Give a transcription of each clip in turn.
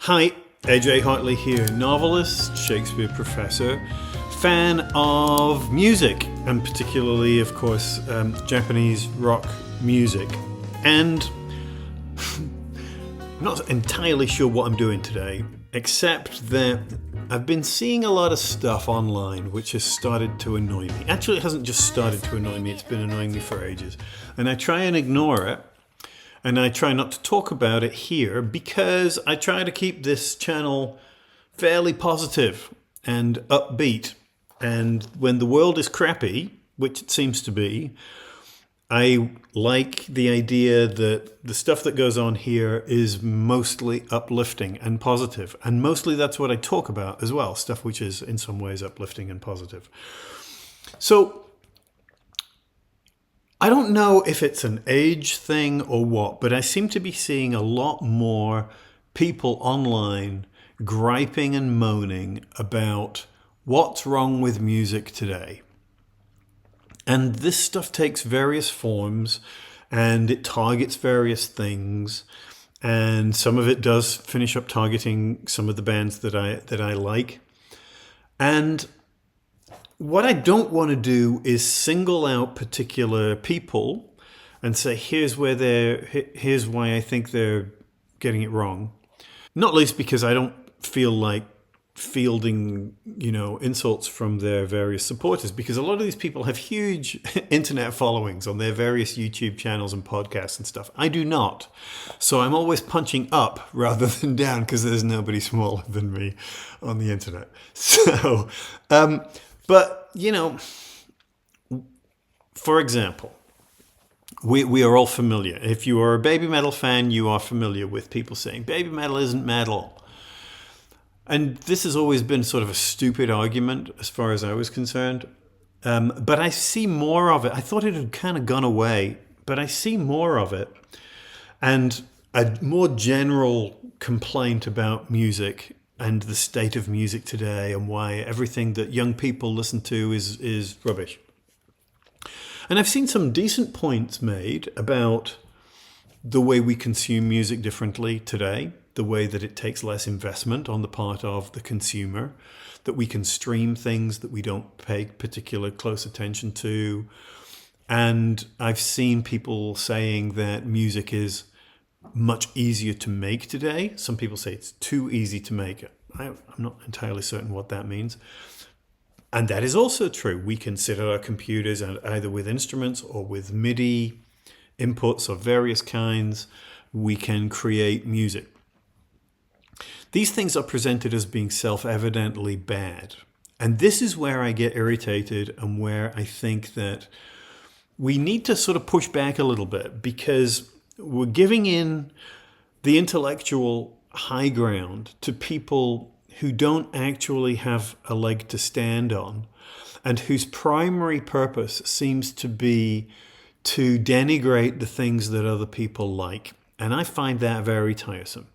Hi, AJ Hartley here, novelist, Shakespeare professor, fan of music, and particularly, of course, Japanese rock music. And I'm not entirely sure what I'm doing today, except that I've been seeing a lot of stuff online which has started to annoy me. Actually, it hasn't just started to annoy me, it's been annoying me for ages. And I try and ignore it. And I try not to talk about it here because I try to keep this channel fairly positive and upbeat. And when the world is crappy, which it seems to be, I like the idea that the stuff that goes on here is mostly uplifting and positive. And mostly that's what I talk about as well, stuff which is in some ways uplifting and positive. So I don't know if it's an age thing or what, but I seem to be seeing a lot more people online griping and moaning about what's wrong with music today. And this stuff takes various forms and it targets various things. And some of it does finish up targeting some of the bands that I like. And what I don't want to do is single out particular people and say, here's why I think they're getting it wrong. Not least because I don't feel like fielding, insults from their various supporters, because a lot of these people have huge internet followings on their various YouTube channels and podcasts and stuff. I do not. So I'm always punching up rather than down because there's nobody smaller than me on the internet. So, but, for example, we are all familiar. If you are a baby metal fan, you are familiar with people saying baby metal isn't metal. And this has always been sort of a stupid argument as far as I was concerned. But I see more of it. I thought it had kind of gone away, but I see more of it. And a more general complaint about music and the state of music today and why everything that young people listen to is rubbish. And I've seen some decent points made about the way we consume music differently today, the way that it takes less investment on the part of the consumer, that we can stream things that we don't pay particular close attention to. And I've seen people saying that music is much easier to make today. Some people say it's too easy to make it. I'm not entirely certain what that means. And that is also true. We can sit at our computers and either with instruments or with MIDI inputs of various kinds, we can create music. These things are presented as being self-evidently bad. And this is where I get irritated and where I think that we need to sort of push back a little bit, because we're giving in the intellectual high ground to people who don't actually have a leg to stand on and whose primary purpose seems to be to denigrate the things that other people like. And I find that very tiresome.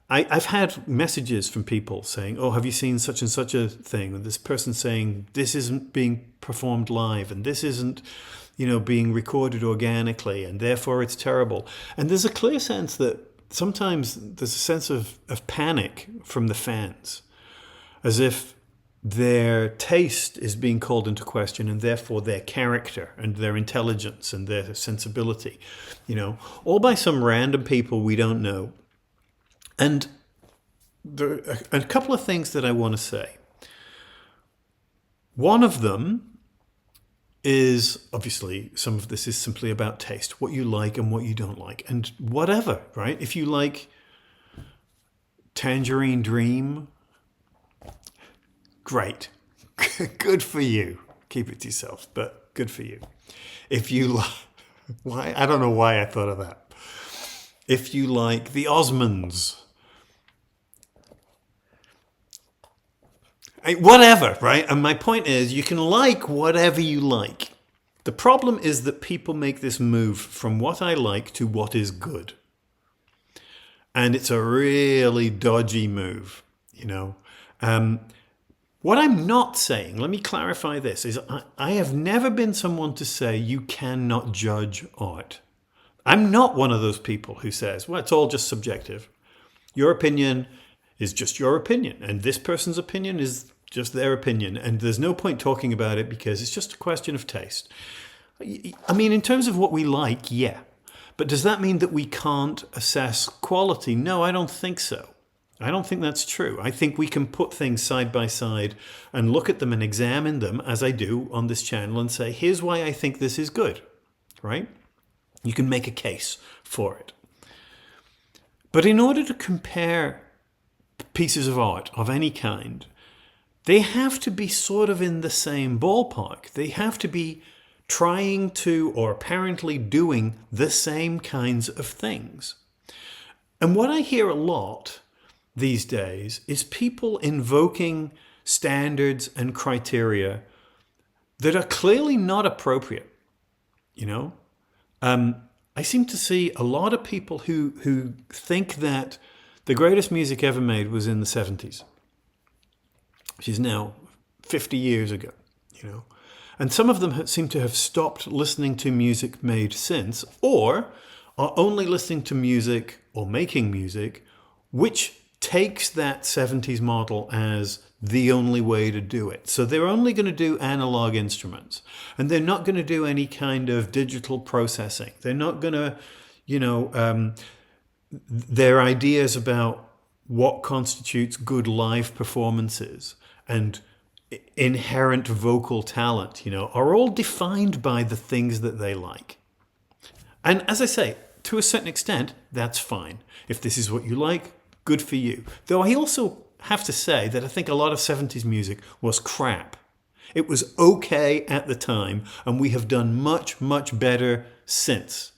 I've had messages from people saying, oh, have you seen such and such a thing? And this person saying, this isn't being performed live and this isn't, being recorded organically and therefore it's terrible. And there's a clear sense that sometimes there's a sense of panic from the fans, as if their taste is being called into question and therefore their character and their intelligence and their sensibility, all by some random people we don't know. And there are a couple of things that I want to say. One of them is, obviously, some of this is simply about taste, what you like and what you don't like, and whatever, right? If you like Tangerine Dream, great. Good for you. Keep it to yourself, but good for you. If you like, I don't know why I thought of that. If you like the Osmonds, whatever, right? And my point is, you can like whatever you like. The problem is that people make this move from what I like to what is good. And it's a really dodgy move, What I'm not saying, let me clarify this, is I have never been someone to say you cannot judge art. I'm not one of those people who says, well, it's all just subjective. Your opinion is just your opinion, and this person's opinion is just their opinion, and there's no point talking about it because it's just a question of taste. I mean, in terms of what we like, yeah. But does that mean that we can't assess quality? No, I don't think so. I don't think that's true. I think we can put things side by side and look at them and examine them, as I do on this channel, and say, here's why I think this is good, right? You can make a case for it. But in order to compare pieces of art of any kind, they have to be sort of in the same ballpark. They have to be trying to, or apparently doing, the same kinds of things. And what I hear a lot these days is people invoking standards and criteria that are clearly not appropriate. You know, I seem to see a lot of people who think that the greatest music ever made was in the 70s, which is now 50 years ago, you know. And some of them seem to have stopped listening to music made since, or are only listening to music or making music which takes that 70s model as the only way to do it. So they're only going to do analog instruments, and they're not going to do any kind of digital processing. They're not going to, you know, their ideas about what constitutes good live performances and inherent vocal talent, you know, are all defined by the things that they like. And as I say, to a certain extent, that's fine. If this is what you like, good for you. Though I also have to say that I think a lot of 70s music was crap. It was okay at the time, and we have done much, much better since.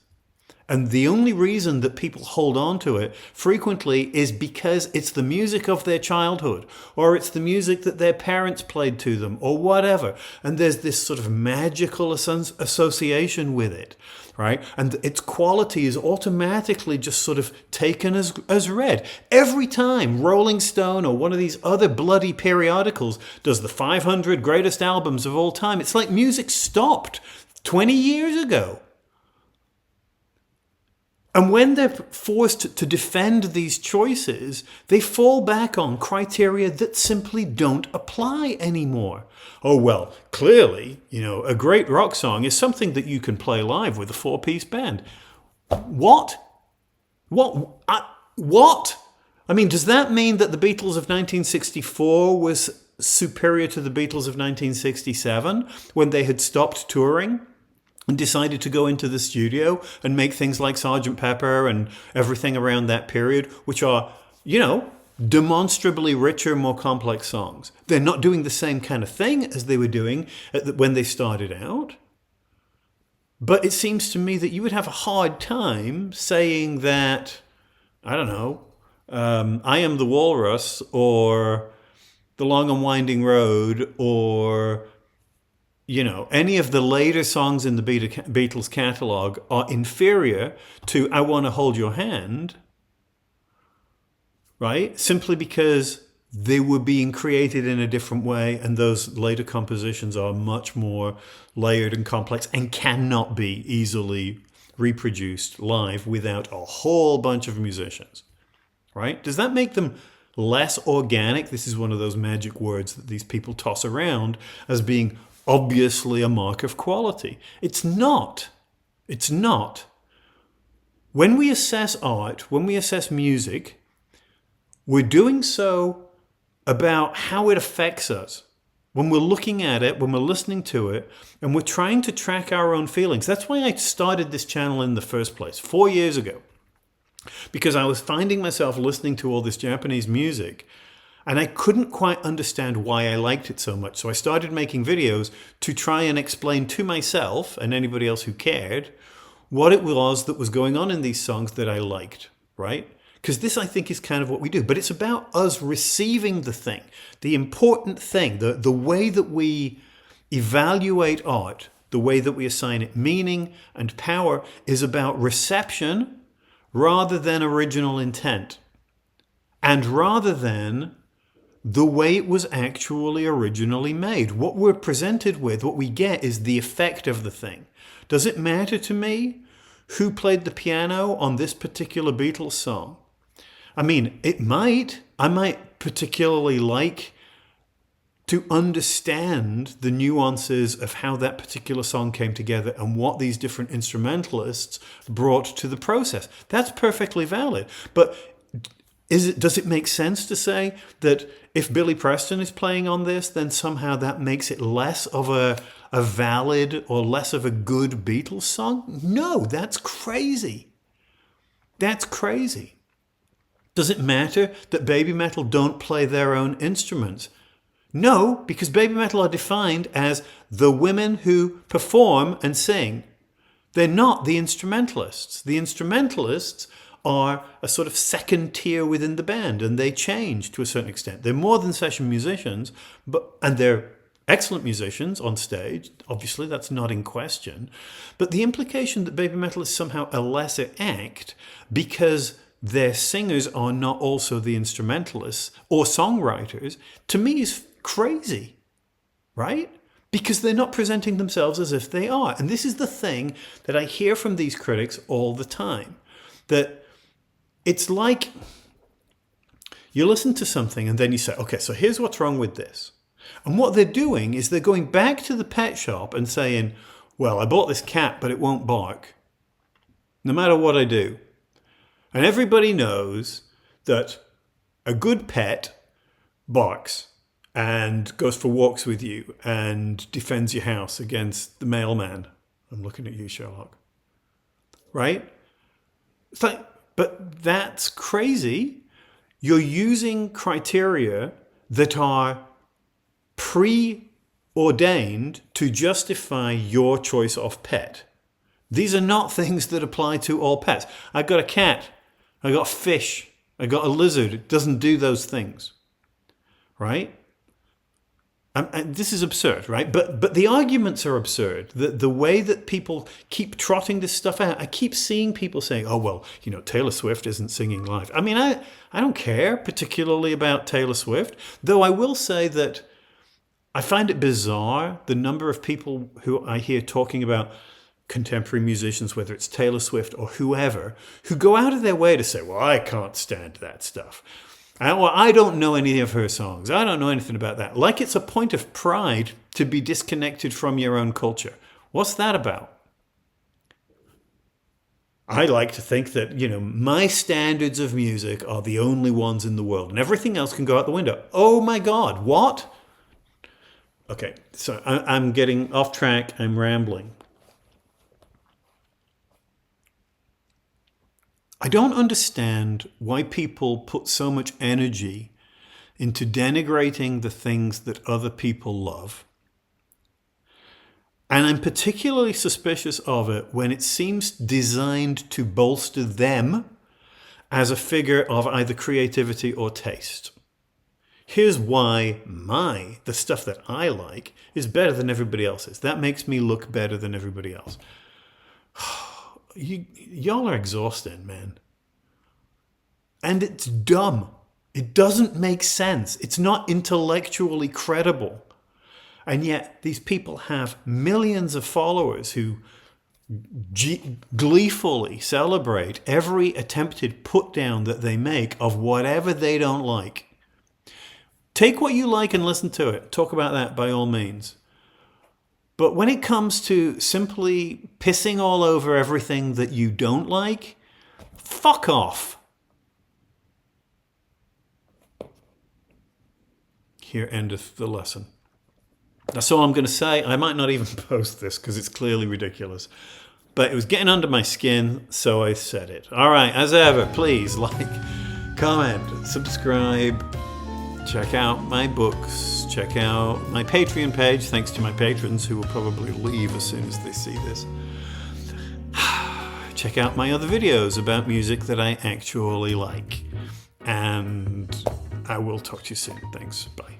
And the only reason that people hold on to it frequently is because it's the music of their childhood, or it's the music that their parents played to them, or whatever. And there's this sort of magical association with it, right? And its quality is automatically just sort of taken as read. Every time Rolling Stone or one of these other bloody periodicals does the 500 greatest albums of all time, it's like music stopped 20 years ago. And when they're forced to defend these choices, they fall back on criteria that simply don't apply anymore. Oh, well, clearly, you know, a great rock song is something that you can play live with a 4-piece band. What? What? I mean, does that mean that the Beatles of 1964 was superior to the Beatles of 1967 when they had stopped touring and decided to go into the studio and make things like Sgt. Pepper and everything around that period, which are, you know, demonstrably richer, more complex songs? They're not doing the same kind of thing as they were doing when they started out. But it seems to me that you would have a hard time saying that, I don't know, I Am the Walrus or The Long and Winding Road or, you know, any of the later songs in the Beatles catalog are inferior to I Want to Hold Your Hand, right? Simply because they were being created in a different way, and those later compositions are much more layered and complex and cannot be easily reproduced live without a whole bunch of musicians, right? Does that make them less organic? This is one of those magic words that these people toss around as being obviously a mark of quality. It's not. It's not. When we assess art, when we assess music, we're doing so about how it affects us. When we're looking at it, when we're listening to it, and we're trying to track our own feelings. That's why I started this channel in the first place, 4 years ago. Because I was finding myself listening to all this Japanese music, and I couldn't quite understand why I liked it so much. So I started making videos to try and explain to myself and anybody else who cared what it was that was going on in these songs that I liked, right? Because this, I think, is kind of what we do. But it's about us receiving the thing, the important thing, the way that we evaluate art, the way that we assign it meaning and power is about reception rather than original intent. And rather than the way it was actually originally made. What we're presented with, what we get, is the effect of the thing. Does it matter to me who played the piano on this particular Beatles song? I mean, I might particularly like to understand the nuances of how that particular song came together and what these different instrumentalists brought to the process. That's perfectly valid. But does it make sense to say that if Billy Preston is playing on this, then somehow that makes it less of a valid or less of a good Beatles song? No, that's crazy. That's crazy. Does it matter that Baby Metal don't play their own instruments? No, because Baby Metal are defined as the women who perform and sing. They're not the instrumentalists. The instrumentalists are a sort of second tier within the band, and they change to a certain extent. They're more than session musicians, and they're excellent musicians on stage. Obviously, that's not in question. But the implication that Baby Metal is somehow a lesser act because their singers are not also the instrumentalists or songwriters, to me is crazy, right? Because they're not presenting themselves as if they are. And this is the thing that I hear from these critics all the time, that it's like you listen to something and then you say, okay, so here's what's wrong with this. And what they're doing is they're going back to the pet shop and saying, well, I bought this cat, but it won't bark, no matter what I do. And everybody knows that a good pet barks and goes for walks with you and defends your house against the mailman. I'm looking at you, Sherlock. Right? It's like, but that's crazy. You're using criteria that are preordained to justify your choice of pet. These are not things that apply to all pets. I got a cat. I got a fish. I got a lizard. It doesn't do those things. Right? And this is absurd, right? But the arguments are absurd. The way that people keep trotting this stuff out, I keep seeing people saying, oh, well, Taylor Swift isn't singing live. I mean, I don't care particularly about Taylor Swift, though I will say that I find it bizarre, the number of people who I hear talking about contemporary musicians, whether it's Taylor Swift or whoever, who go out of their way to say, well, I can't stand that stuff. I don't know any of her songs. I don't know anything about that. Like it's a point of pride to be disconnected from your own culture. What's that about? I like to think that, my standards of music are the only ones in the world and everything else can go out the window. Oh my God, what? Okay, so I'm getting off track. I'm rambling. I don't understand why people put so much energy into denigrating the things that other people love. And I'm particularly suspicious of it when it seems designed to bolster them as a figure of either creativity or taste. Here's why the stuff that I like is better than everybody else's. That makes me look better than everybody else. Y'all are exhausting, man. And it's dumb. It doesn't make sense. It's not intellectually credible. And yet these people have millions of followers who gleefully celebrate every attempted put down that they make of whatever they don't like. Take what you like and listen to it. Talk about that by all means. But when it comes to simply pissing all over everything that you don't like, fuck off. Here endeth the lesson. That's all I'm going to say. I might not even post this because it's clearly ridiculous. But it was getting under my skin, so I said it. All right, as ever, please like, comment, subscribe. Check out my books. Check out my Patreon page, thanks to my patrons who will probably leave as soon as they see this. Check out my other videos about music that I actually like. And I will talk to you soon. Thanks. Bye.